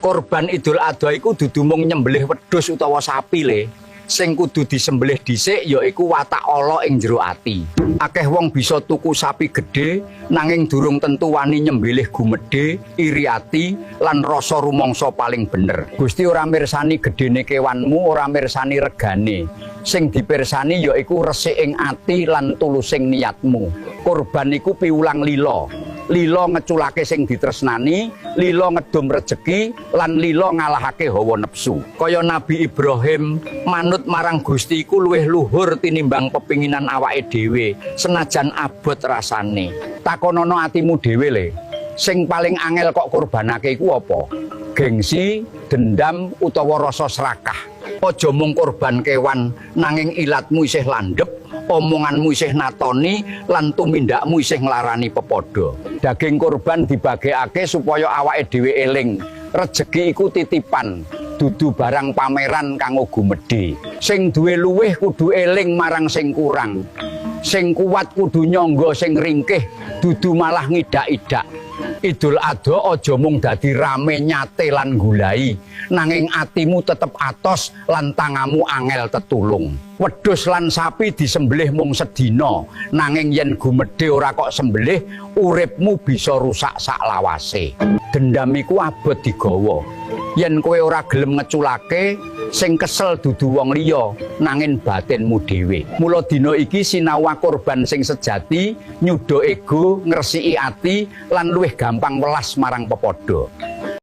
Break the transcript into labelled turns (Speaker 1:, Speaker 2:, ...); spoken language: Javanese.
Speaker 1: Korban Idul Adha iku dudu mung nyembelih wedhus utawa sapi le. Sing kudu disembelih dhisik ya iku watak ala ing jero ati. Akeh wong bisa tuku sapi gedhe nanging durung tentu wani nyembelih gumedhe, iri ati lan rasa rumangsa paling bener. Gusti ora mirsani gedhene kewanmu, ora mirsani regane. Sing dipirsani ya iku resik ing ati lan tulusing niatmu. Korban iku piwulang lila. Lila ngeculake sing ditresnani, lila ngedum rejeki, lan lila ngalahake hawa nepsu. Kaya Nabi Ibrahim manut marang Gusti iku luwih luhur tinimbang pepinginan awake dhewe, senajan abot rasane. Takonono atimu dhewe le, sing paling angel kok korbanake iku apa? Gengsi, dendam utawa rasa serakah. Aja mung korban kewan nanging ilatmu isih landhep, omonganmu isih natoni lan tumindakmu isih nglarani pepadha. Daging korban dibagekake supaya awake dhewe eling. Rejeki iku titipan, dudu barang pameran kanggo gumedhe. Sing duwe luwih kudu eling marang sing kurang. Sing kuat kudu nyangga sing ringkih, dudu malah ngidak-idak. Idul Adha aja mung dadi rame nyate lan gulai, nanging atimu tetep atos lan tangamu angel tetulung. Wedhus lan sapi disembelih mung sedina, nanging yen gumedhe ora kok sembelih, uripmu bisa rusak sak lawase. Dendam iku abot digawa. Yen kowe ora gelem ngeculake, sing kesel dudu wong liya, nanging batinmu dhewe. Mula dina iki sinau korban sing sejati, nyuda ego, ngresiki ati lan luwih gampang welas marang pepadha.